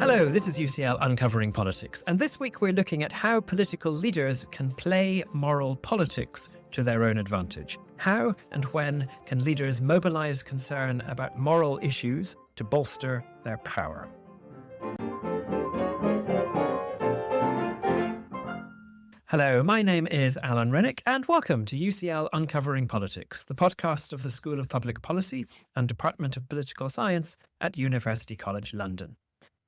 Hello, this is UCL Uncovering Politics, and this week we're looking at how political leaders can play moral politics to their own advantage. How and when can leaders mobilise concern about moral issues to bolster their power? Hello, my name is Alan Rennick, and welcome to UCL Uncovering Politics, the podcast of the School of Public Policy and Department of Political Science at University College London.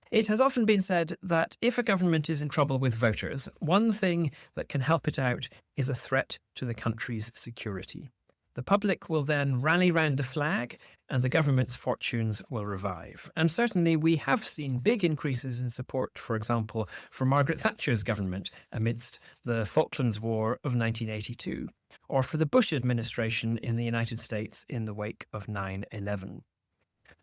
It has often been said that if a government is in trouble with voters, one thing that can help it out is a threat to the country's security. The public will then rally round the flag and the government's fortunes will revive. And certainly we have seen big increases in support, for example, for Margaret Thatcher's government amidst the Falklands War of 1982, or for the Bush administration in the United States in the wake of 9/11.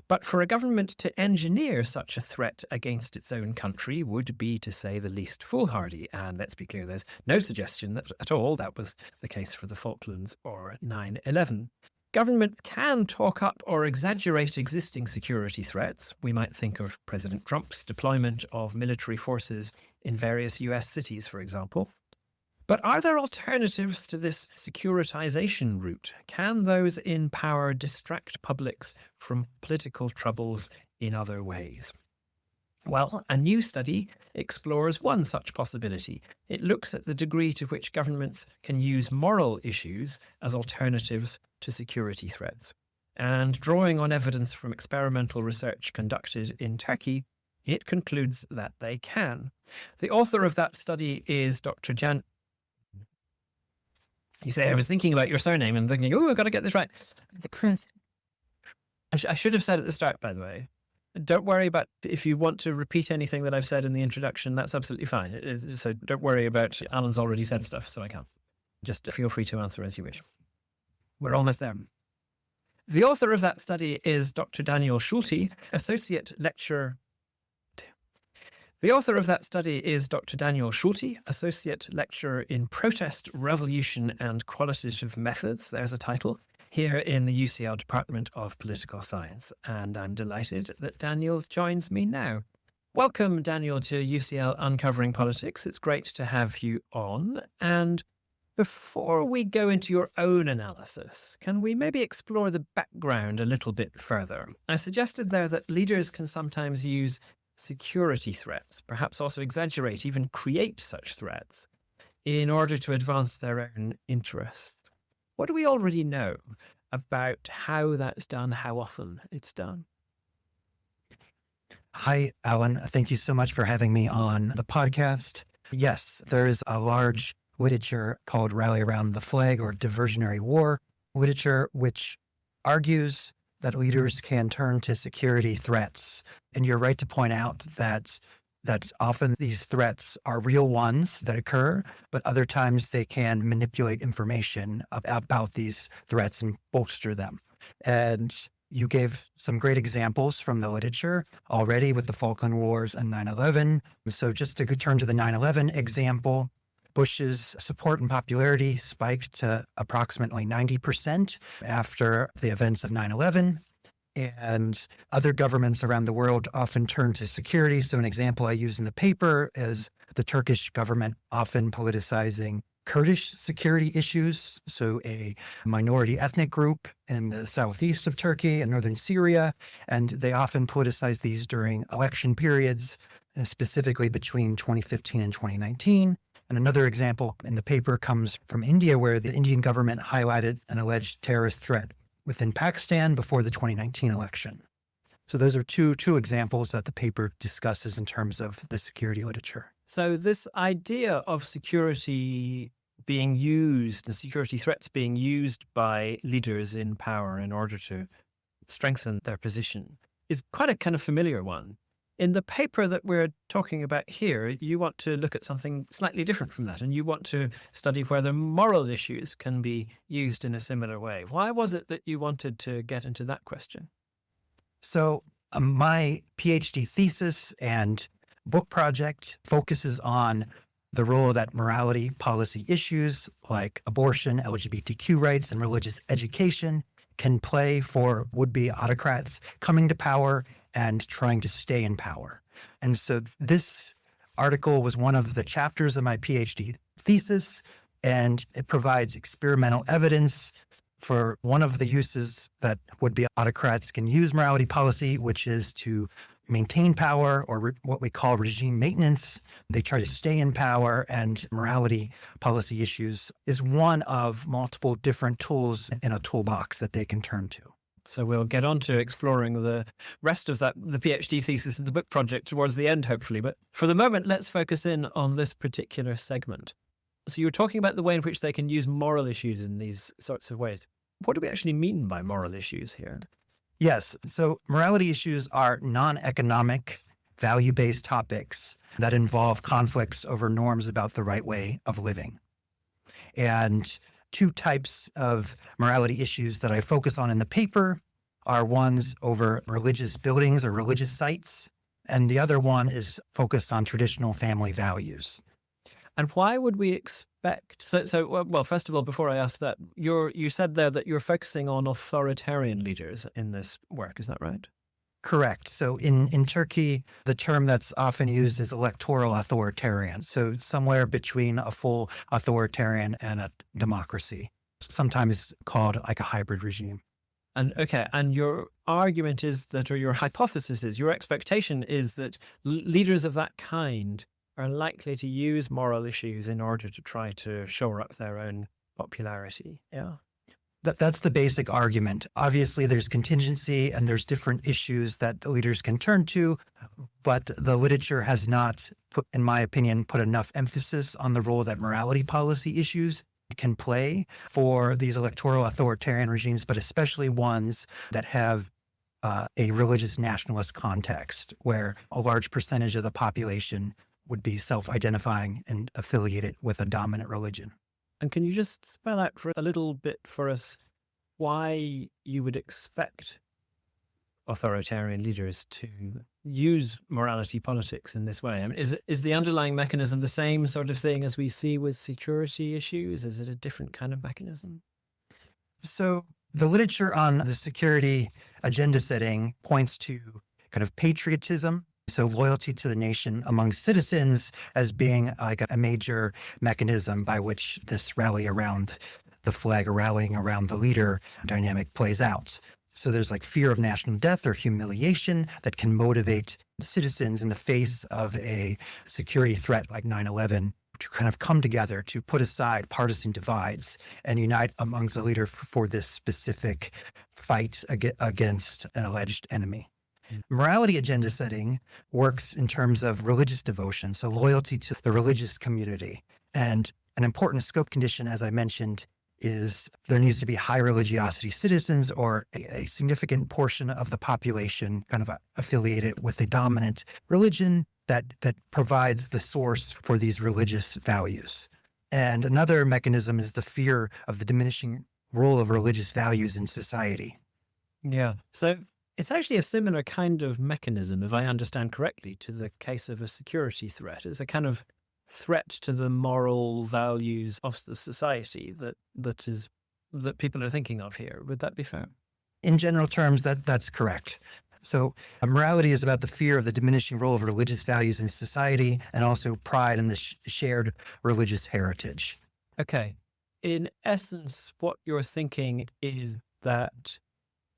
But for a government to engineer such a threat against its own country would be, to say the least, foolhardy. And let's be clear, there's no suggestion that at all that was the case for the Falklands or 9/11. Government can talk up or exaggerate existing security threats. We might think of President Trump's deployment of military forces in various US cities, for example. But are there alternatives to this securitization route? Can those in power distract publics from political troubles in other ways? Well, a new study explores one such possibility. It looks at the degree to which governments can use moral issues as alternatives to security threats. And drawing on evidence from experimental research conducted in Turkey, it concludes that they can. The author of that study is Dr. You say, I was thinking about your surname and thinking, oh, I've got to get this right. I should have said at the start, by the way. Don't worry about if you want to repeat anything that I've said in the introduction, that's absolutely fine. So don't worry about Alan's already said stuff, so I can't. Just feel free to answer as you wish. We're almost there. The author of that study is Dr. Daniel Schulte, Associate Lecturer. The author of that study is Dr. Daniel Schulte, Associate Lecturer in Protest, Revolution and Qualitative Methods, there's a title, here in the UCL Department of Political Science. And I'm delighted that Daniel joins me now. Welcome, Daniel, to UCL Uncovering Politics. It's great to have you on. And before we go into your own analysis, can we maybe explore the background a little bit further? I suggested there that leaders can sometimes use security threats, perhaps also exaggerate, even create such threats in order to advance their own interests. What do we already know about how that's done, how often it's done? Hi, Alan. Thank you so much for having me on the podcast. Yes, there is a large literature called Rally Around the Flag or Diversionary War literature, which argues that leaders can turn to security threats. And you're right to point out that often these threats are real ones that occur, but other times they can manipulate information about these threats and bolster them. And you gave some great examples from the literature already with the Falkland Wars and 9/11. So just to turn to the 9/11 example, Bush's support and popularity spiked to approximately 90% after the events of 9/11. And other governments around the world often turn to security. So an example I use in the paper is the Turkish government often politicizing Kurdish security issues. So a minority ethnic group in the southeast of Turkey and northern Syria. And they often politicize these during election periods, specifically between 2015 and 2019. And another example in the paper comes from India, where the Indian government highlighted an alleged terrorist threat within Pakistan before the 2019 election. So those are two examples that the paper discusses in terms of the security literature. So this idea of security being used, the security threats being used by leaders in power in order to strengthen their position is quite a kind of familiar one. In the paper that we're talking about here, you want to look at something slightly different from that, and you want to study whether moral issues can be used in a similar way. Why was it that you wanted to get into that question? So my PhD thesis and book project focuses on the role that morality policy issues like abortion, LGBTQ rights, and religious education can play for would-be autocrats coming to power and trying to stay in power. And so this article was one of the chapters of my PhD thesis, and it provides experimental evidence for one of the uses that would-be autocrats can use morality policy, which is to maintain power, or what we call regime maintenance. They try to stay in power, and morality policy issues is one of multiple different tools in a toolbox that they can turn to. So we'll get on to exploring the rest of that, the PhD thesis and the book project towards the end, hopefully. But for the moment, let's focus in on this particular segment. So you were talking about the way in which they can use moral issues in these sorts of ways. What do we actually mean by moral issues here? Yes. So morality issues are non-economic, value-based topics that involve conflicts over norms about the right way of living. And two types of morality issues that I focus on in the paper are ones over religious buildings or religious sites, and the other one is focused on traditional family values. And why would we expect? Well, first of all, before I ask that, you said there that you're focusing on authoritarian leaders in this work. Is that right? Correct. So in Turkey, the term that's often used is electoral authoritarian. So somewhere between a full authoritarian and a democracy, sometimes called like a hybrid regime. And okay, and your argument is that, or your hypothesis is, your expectation is that leaders of that kind are likely to use moral issues in order to try to shore up their own popularity. Yeah. That's the basic argument. Obviously, there's contingency and there's different issues that the leaders can turn to, but the literature has not, in my opinion, put enough emphasis on the role that morality policy issues can play for these electoral authoritarian regimes, but especially ones that have a religious nationalist context where a large percentage of the population would be self-identifying and affiliated with a dominant religion. And can you just spell out for a little bit for us why you would expect authoritarian leaders to use morality politics in this way? I mean, is the underlying mechanism the same sort of thing as we see with security issues? Is it a different kind of mechanism? So the literature on the security agenda setting points to kind of patriotism, so loyalty to the nation among citizens, as being like a major mechanism by which this rally around the flag or rallying around the leader dynamic plays out. So there's like fear of national death or humiliation that can motivate citizens in the face of a security threat like 9/11 to kind of come together, to put aside partisan divides and unite amongst the leader for this specific fight against an alleged enemy. Morality agenda setting works in terms of religious devotion, so loyalty to the religious community. And an important scope condition, as I mentioned, is there needs to be high religiosity citizens or a significant portion of the population kind of affiliated with a dominant religion that provides the source for these religious values. And another mechanism is the fear of the diminishing role of religious values in society. Yeah. So it's actually a similar kind of mechanism, if I understand correctly, to the case of a security threat. It's a kind of threat to the moral values of the society that people are thinking of here. Would that be fair? In general terms, that's correct. So morality is about the fear of the diminishing role of religious values in society and also pride in the shared religious heritage. Okay. In essence, what you're thinking is that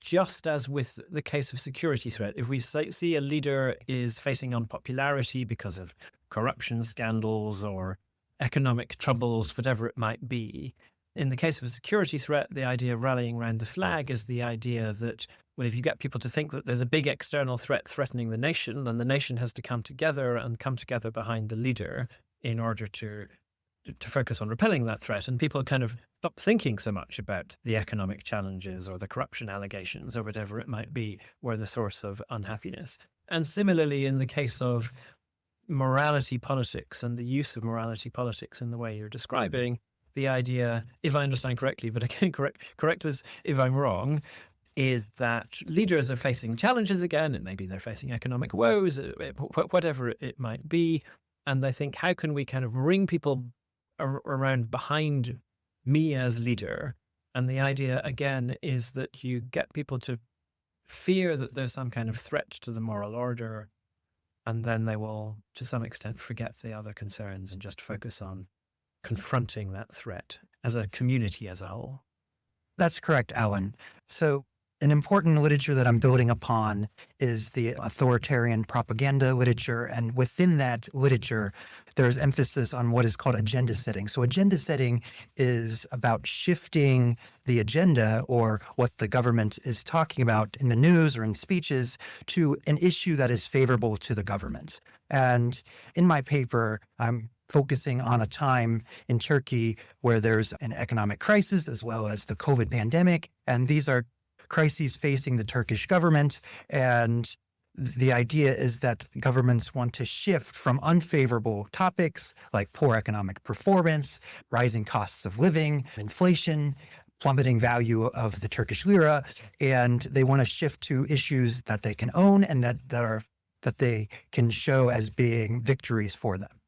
just as with the case of security threat, if we see a leader is facing unpopularity because of corruption scandals or economic troubles, whatever it might be, in the case of a security threat, the idea of rallying around the flag is the idea that, well, if you get people to think that there's a big external threat threatening the nation, then the nation has to come together behind the leader in order to focus on repelling that threat. And people kind of stop thinking so much about the economic challenges or the corruption allegations or whatever it might be were the source of unhappiness. And similarly, in the case of morality politics and the use of morality politics in the way you're describing, the idea, if I understand correctly, but again, correct us if I'm wrong, is that leaders are facing challenges again, and maybe they're facing economic woes, whatever it might be. And they think, how can we kind of bring people around behind me as leader? And the idea, again, is that you get people to fear that there's some kind of threat to the moral order and then they will, to some extent, forget the other concerns and just focus on confronting that threat as a community as a whole. That's correct, Alan. So an important literature that I'm building upon is the authoritarian propaganda literature. And within that literature, there's emphasis on what is called agenda setting. So agenda setting is about shifting the agenda or what the government is talking about in the news or in speeches to an issue that is favorable to the government. And in my paper, I'm focusing on a time in Turkey where there's an economic crisis as well as the COVID pandemic. And these are crises facing the Turkish government. And the idea is that governments want to shift from unfavorable topics like poor economic performance, rising costs of living, inflation, plummeting value of the Turkish lira, and they want to shift to issues that they can own and that they can show as being victories for them.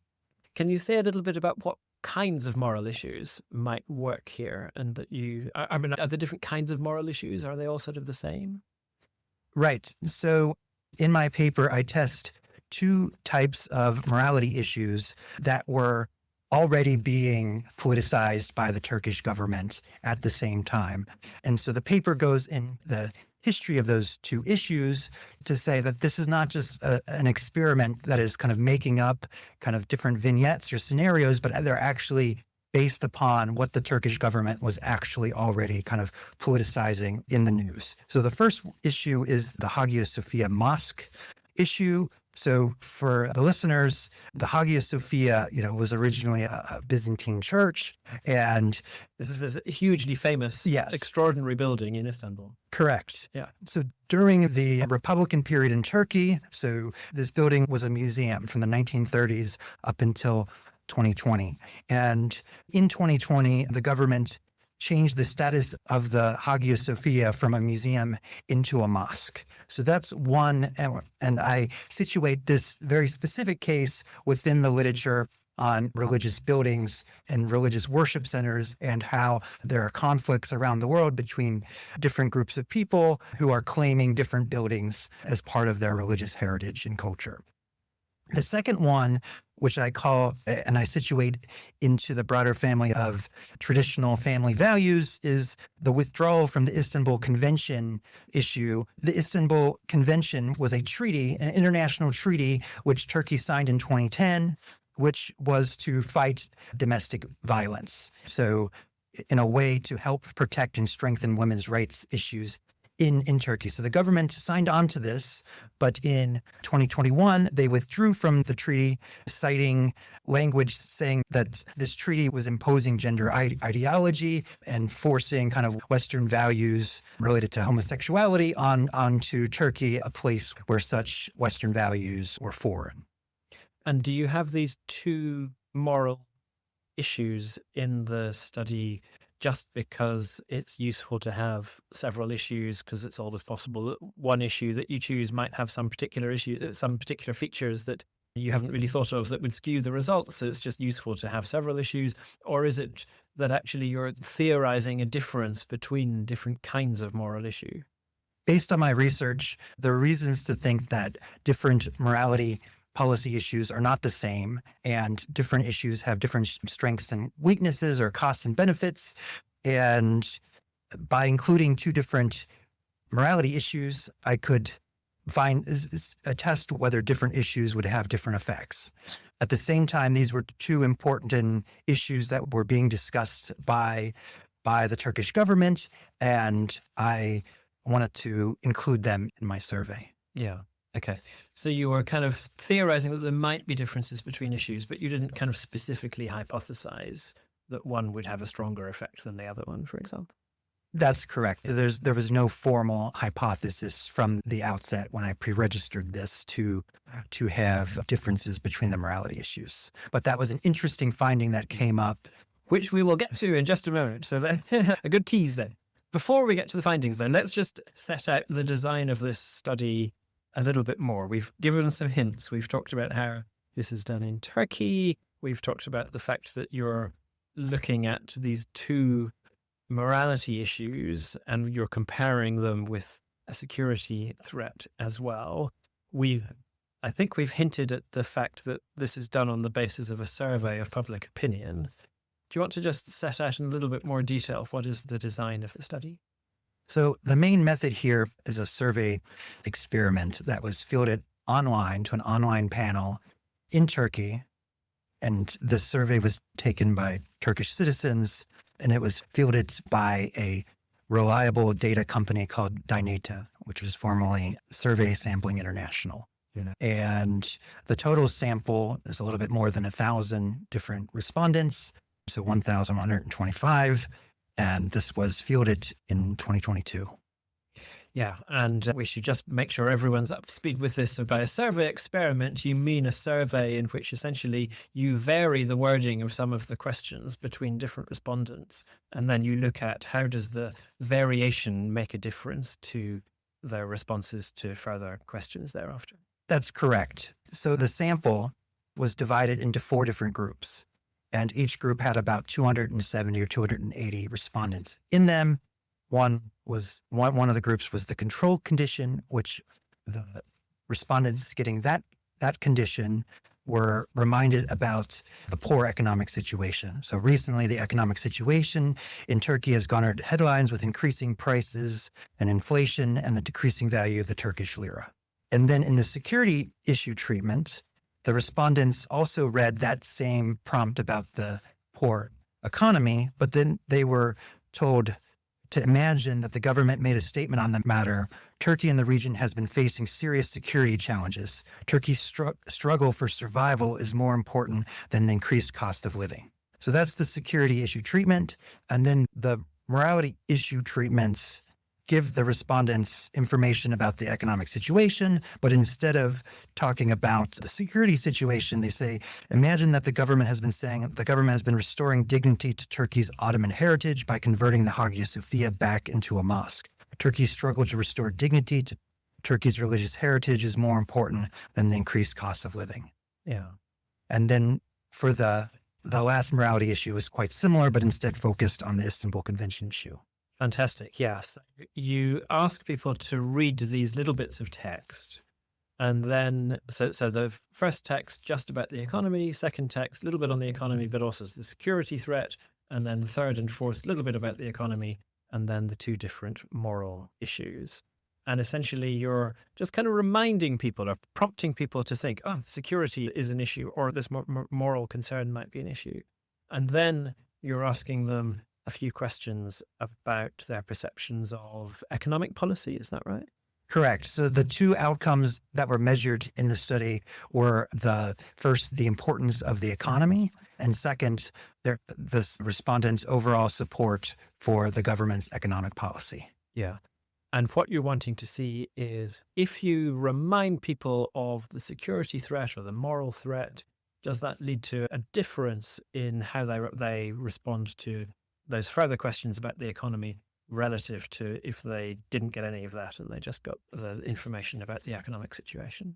Can you say a little bit about what kinds of moral issues might work here? And that are the different kinds of moral issues, are they all sort of the same? Right. So in my paper, I test two types of morality issues that were already being politicized by the Turkish government at the same time. And so the paper goes in the history of those two issues to say that this is not just an experiment that is kind of making up kind of different vignettes or scenarios, but they're actually based upon what the Turkish government was actually already kind of politicizing in the news. So the first issue is the Hagia Sophia Mosque issue. So for the listeners, the Hagia Sophia, was originally a Byzantine church, and this is a hugely famous, yes, extraordinary building in Istanbul. Correct. Yeah. So during the Republican period in Turkey, so this building was a museum from the 1930s up until 2020. And in 2020, the government changed the status of the Hagia Sophia from a museum into a mosque. So that's one, and I situate this very specific case within the literature on religious buildings and religious worship centers and how there are conflicts around the world between different groups of people who are claiming different buildings as part of their religious heritage and culture. The second one, which I call, and I situate into the broader family of traditional family values, is the withdrawal from the Istanbul Convention issue. The Istanbul Convention was a treaty, an international treaty, which Turkey signed in 2010, which was to fight domestic violence. So in a way to help protect and strengthen women's rights issues in Turkey. So the government signed on to this, but in 2021, they withdrew from the treaty, citing language saying that this treaty was imposing gender ideology and forcing kind of Western values related to homosexuality onto Turkey, a place where such Western values were foreign. And do you have these two moral issues in the study just because it's useful to have several issues, because it's always possible that one issue that you choose might have some particular issue, some particular features that you haven't really thought of that would skew the results, so it's just useful to have several issues? Or is it that actually you're theorizing a difference between different kinds of moral issue? Based on my research, there are reasons to think that different morality policy issues are not the same, and different issues have different strengths and weaknesses or costs and benefits. And by including two different morality issues, I could attest whether different issues would have different effects. At the same time, these were two important issues that were being discussed by the Turkish government, and I wanted to include them in my survey. Yeah. Okay. So you were kind of theorizing that there might be differences between issues, but you didn't kind of specifically hypothesize that one would have a stronger effect than the other one, for example? That's correct. There was no formal hypothesis from the outset when I pre-registered this to have differences between the morality issues. But that was an interesting finding that came up, which we will get to in just a moment. So a good tease then. Before we get to the findings then, let's just set out the design of this study a little bit more. We've given some hints. We've talked about how this is done in Turkey. We've talked about the fact that you're looking at these two morality issues and you're comparing them with a security threat as well. We've I think we've hinted at the fact that this is done on the basis of a survey of public opinion. Do you want to just set out in a little bit more detail what is the design of the study? So the main method here is a survey experiment that was fielded online to an online panel in Turkey. And the survey was taken by Turkish citizens, and it was fielded by a reliable data company called Dynata, which was formerly Survey Sampling International. And the total sample is a little bit more than 1,000 different respondents, so 1,125. And this was fielded in 2022. Yeah, and we should just make sure everyone's up to speed with this. So by a survey experiment, you mean a survey in which essentially you vary the wording of some of the questions between different respondents. And then you look at how does the variation make a difference to their responses to further questions thereafter. That's correct. So the sample was divided into 4 different groups, and each group had about 270 or 280 respondents in them. One of the groups was the control condition, which the respondents getting that condition were reminded about the poor economic situation. So recently, the economic situation in Turkey has garnered headlines with increasing prices and inflation and the decreasing value of the Turkish lira. And then in the security issue treatment, the respondents also read that same prompt about the poor economy, but then they were told to imagine that the government made a statement on the matter. Turkey and the region has been facing serious security challenges. Turkey's struggle for survival is more important than the increased cost of living. So that's the security issue treatment. And then the morality issue treatments give the respondents information about the economic situation, but instead of talking about the security situation, they say, imagine that the government has been restoring dignity to Turkey's Ottoman heritage by converting the Hagia Sophia back into a mosque. Turkey's struggle to restore dignity to Turkey's religious heritage is more important than the increased cost of living. Yeah. And then for the last morality issue is quite similar, but instead focused on the Istanbul Convention issue. Fantastic. Yes. You ask people to read these little bits of text. And then, so the first text just about the economy, second text, a little bit on the economy, but also the security threat. And then the third and fourth, a little bit about the economy, and then the 2 different moral issues. And essentially, you're just kind of reminding people or prompting people to think, oh, security is an issue, or this moral concern might be an issue. And then you're asking them a few questions about their perceptions of economic policy. Is that right? Correct. So the 2 outcomes that were measured in the study were the importance of the economy, and second, the respondents' overall support for the government's economic policy. Yeah. And what you're wanting to see is if you remind people of the security threat or the moral threat, does that lead to a difference in how they respond to those further questions about the economy relative to if they didn't get any of that and they just got the information about the economic situation?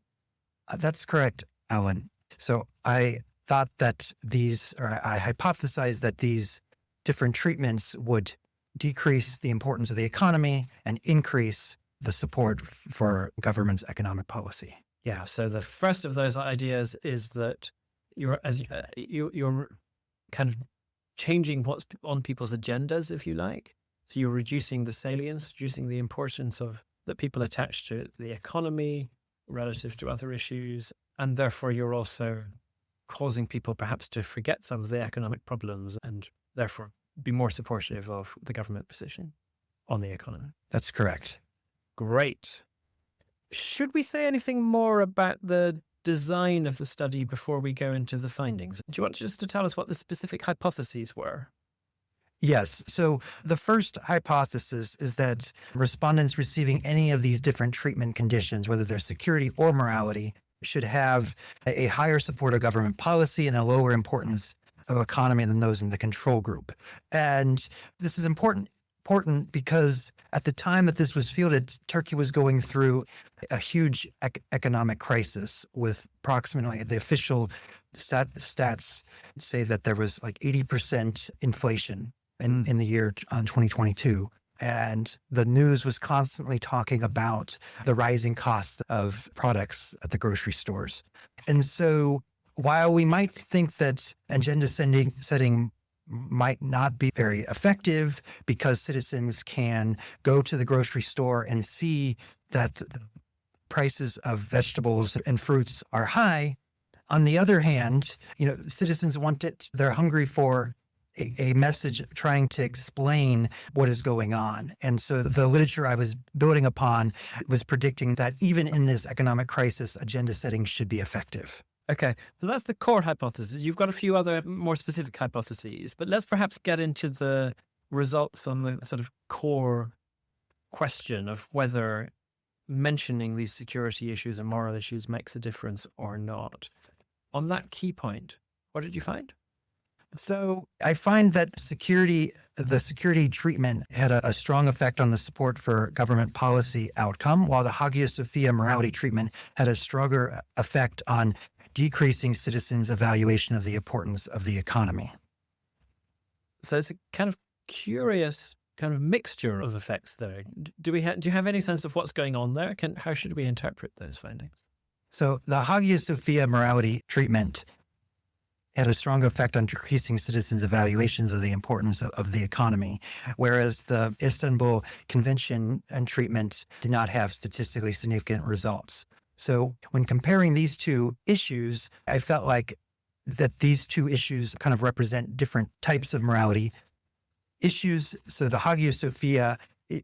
That's correct, Alan. So I thought that I hypothesized that these different treatments would decrease the importance of the economy and increase the support for government's economic policy. Yeah. So the first of those ideas is that you're kind of changing what's on people's agendas, if you like. So you're reducing the salience, reducing the importance that people attach to the economy relative to other issues. And therefore, you're also causing people perhaps to forget some of the economic problems and therefore be more supportive of the government position on the economy. That's correct. Great. Should we say anything more about the design of the study before we go into the findings? Do you want just to tell us what the specific hypotheses were? Yes. So the first hypothesis is that respondents receiving any of these different treatment conditions, whether they're security or morality, should have a higher support of government policy and a lower importance of economy than those in the control group. And this is important because at the time that this was fielded, Turkey was going through a huge economic crisis with approximately, the official stats say that there was like 80% inflation in the year 2022. and the news was constantly talking about the rising costs of products at the grocery stores. And so while we might think that agenda setting might not be very effective because citizens can go to the grocery store and see that the prices of vegetables and fruits are high, on the other hand, citizens want it, they're hungry for a message trying to explain what is going on. And so the literature I was building upon was predicting that even in this economic crisis, agenda setting should be effective. Okay, so that's the core hypothesis. You've got a few other more specific hypotheses, but let's perhaps get into the results on the sort of core question of whether mentioning these security issues and moral issues makes a difference or not. On that key point, what did you find? So I find that the security treatment had a strong effect on the support for government policy outcome, while the Hagia Sophia morality treatment had a stronger effect on decreasing citizens' evaluation of the importance of the economy. So it's a kind of curious kind of mixture of effects there. Do you have any sense of what's going on there? How should we interpret those findings? So the Hagia Sophia morality treatment had a strong effect on decreasing citizens' evaluations of the importance of the economy, whereas the Istanbul Convention and treatment did not have statistically significant results. So when comparing these two issues, I felt like that these two issues kind of represent different types of morality issues. So the Hagia Sophia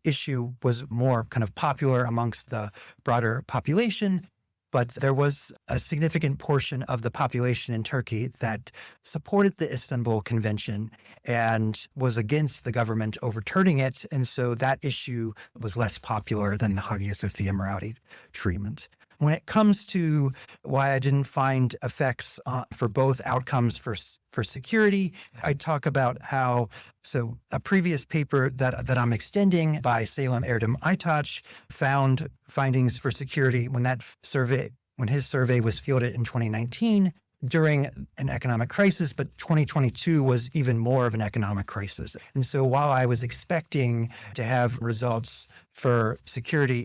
issue was more kind of popular amongst the broader population, but there was a significant portion of the population in Turkey that supported the Istanbul Convention and was against the government overturning it. And so that issue was less popular than the Hagia Sophia morality treatment. When it comes to why I didn't find effects for both outcomes for security, I talk about how, so a previous paper that I'm extending by Salem Erdem Aytaç found findings for security when his survey was fielded in 2019 during an economic crisis, but 2022 was even more of an economic crisis. And so while I was expecting to have results for security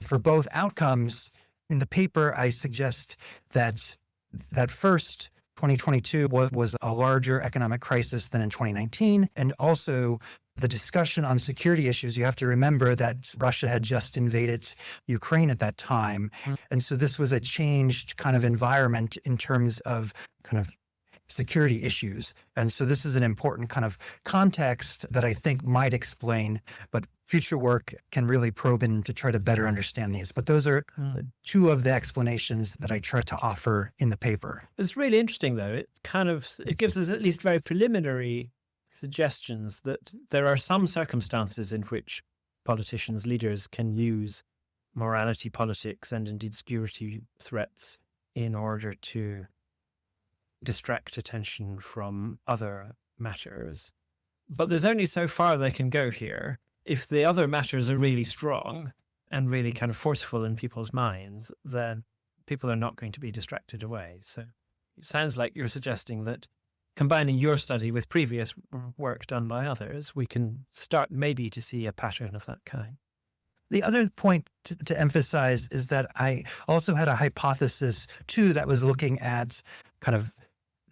for both outcomes, in the paper, I suggest that first 2022 was a larger economic crisis than in 2019. And also the discussion on security issues, you have to remember that Russia had just invaded Ukraine at that time. And so this was a changed kind of environment in terms of kind of security issues. And so this is an important kind of context that I think might explain, but future work can really probe in to try to better understand these. But those are two of the explanations that I try to offer in the paper. It's really interesting, though. It gives us at least very preliminary suggestions that there are some circumstances in which politicians, leaders can use morality politics and indeed security threats in order to distract attention from other matters. But there's only so far they can go here. If the other matters are really strong and really kind of forceful in people's minds, then people are not going to be distracted away. So it sounds like you're suggesting that combining your study with previous work done by others, we can start maybe to see a pattern of that kind. The other point to emphasize is that I also had a hypothesis too that was looking at kind of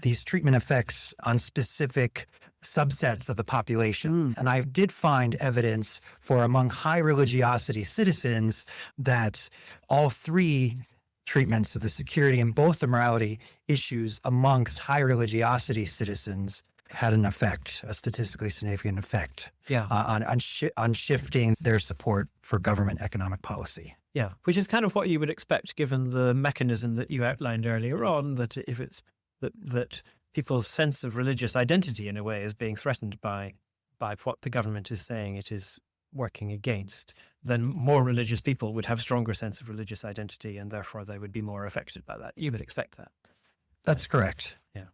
these treatment effects on specific subsets of the population. And I did find evidence for among high religiosity citizens that all three treatments of the security and both the morality issues amongst high religiosity citizens had an effect, a statistically significant effect on shifting their support for government economic policy. Yeah, which is kind of what you would expect given the mechanism that you outlined earlier on, that if it's that people's sense of religious identity in a way is being threatened by what the government is saying it is working against, then more religious people would have stronger sense of religious identity and therefore they would be more affected by that. You would expect that. That's correct. Yeah.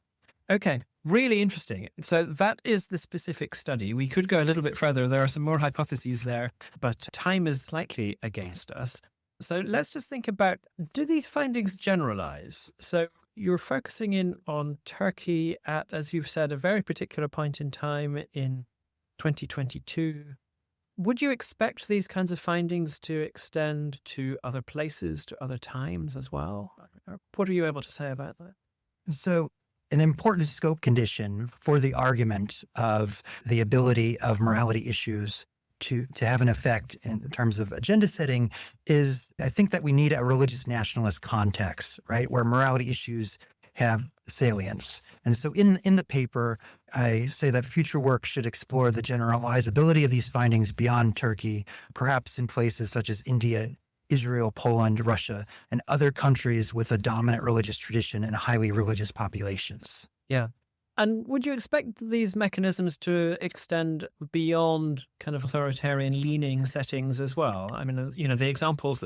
Okay. Really interesting. So that is the specific study. We could go a little bit further. There are some more hypotheses there, but time is slightly against us. So let's just think about, do these findings generalize? So you're focusing in on Turkey at, as you've said, a very particular point in time in 2022. Would you expect these kinds of findings to extend to other places, to other times as well? What are you able to say about that? So, an important scope condition for the argument of the ability of morality issues to have an effect in terms of agenda setting is, I think, that we need a religious nationalist context, right, where morality issues have salience. And so in the paper, I say that future work should explore the generalizability of these findings beyond Turkey, perhaps in places such as India, Israel, Poland, Russia, and other countries with a dominant religious tradition and highly religious populations. Yeah. And would you expect these mechanisms to extend beyond kind of authoritarian leaning settings as well? I mean, the examples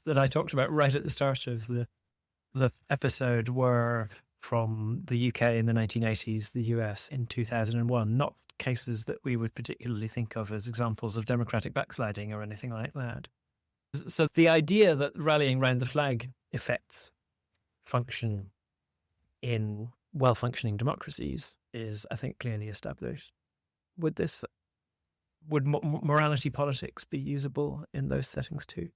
that I talked about right at the start of the episode were from the UK in the 1980s, the US in 2001, not cases that we would particularly think of as examples of democratic backsliding or anything like that. So the idea that rallying round the flag effects function in well-functioning democracies is, I think, clearly established. Would morality politics be usable in those settings too?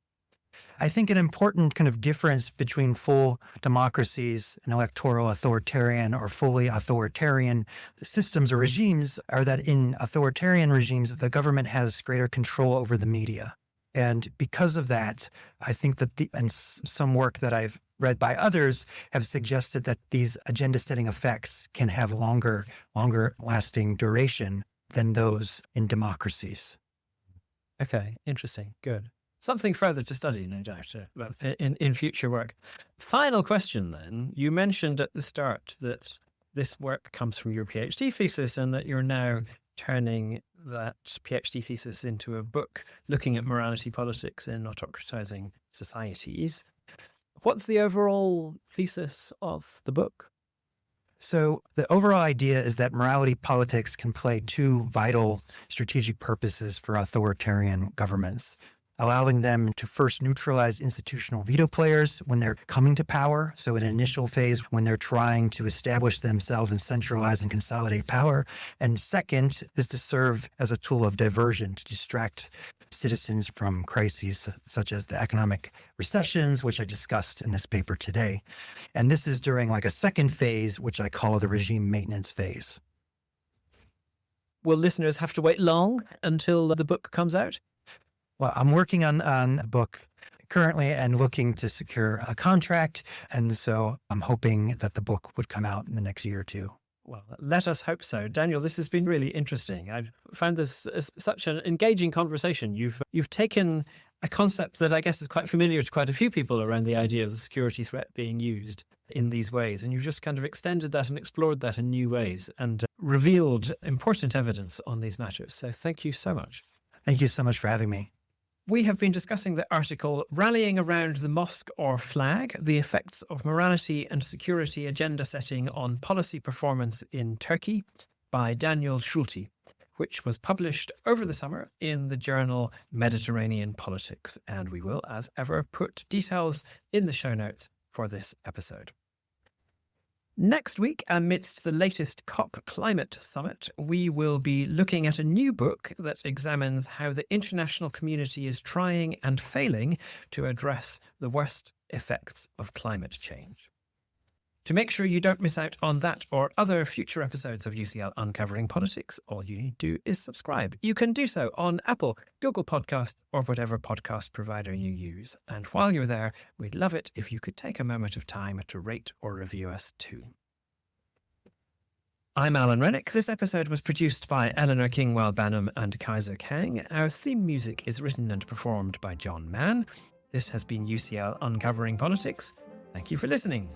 I think an important kind of difference between full democracies and electoral authoritarian or fully authoritarian systems or regimes are that in authoritarian regimes, the government has greater control over the media. And because of that, I think that and some work that I've read by others have suggested that these agenda setting effects can have longer lasting duration than those in democracies. Okay, interesting. Good. Something further to study, no doubt, in future work. Final question then. You mentioned at the start that this work comes from your PhD thesis and that you're now turning that PhD thesis into a book looking at morality politics in autocratizing societies. What's the overall thesis of the book? So the overall idea is that morality politics can play two vital strategic purposes for authoritarian governments, allowing them to first neutralize institutional veto players when they're coming to power. So in an initial phase, when they're trying to establish themselves and centralize and consolidate power. And second is to serve as a tool of diversion to distract citizens from crises such as the economic recessions, which I discussed in this paper today. And this is during like a second phase, which I call the regime maintenance phase. Will listeners have to wait long until the book comes out? Well, I'm working on a book currently and looking to secure a contract. And so I'm hoping that the book would come out in the next year or two. Well, let us hope so. Daniel, this has been really interesting. I've found this such an engaging conversation. You've taken a concept that I guess is quite familiar to quite a few people around the idea of the security threat being used in these ways. And you've just kind of extended that and explored that in new ways and revealed important evidence on these matters. So thank you so much. Thank you so much for having me. We have been discussing the article Rallying Around the Mosque or Flag, the Effects of Morality and Security Agenda Setting on Policy Performance in Turkey by Daniel Schulte, which was published over the summer in the journal Mediterranean Politics. And we will, as ever, put details in the show notes for this episode. Next week, amidst the latest COP climate summit, we will be looking at a new book that examines how the international community is trying and failing to address the worst effects of climate change. To make sure you don't miss out on that or other future episodes of UCL Uncovering Politics, all you need to do is subscribe. You can do so on Apple, Google Podcasts, or whatever podcast provider you use. And while you're there, we'd love it if you could take a moment of time to rate or review us too. I'm Alan Rennick. This episode was produced by Eleanor Kingwell-Banham and Kaiser Kang. Our theme music is written and performed by John Mann. This has been UCL Uncovering Politics. Thank you for listening.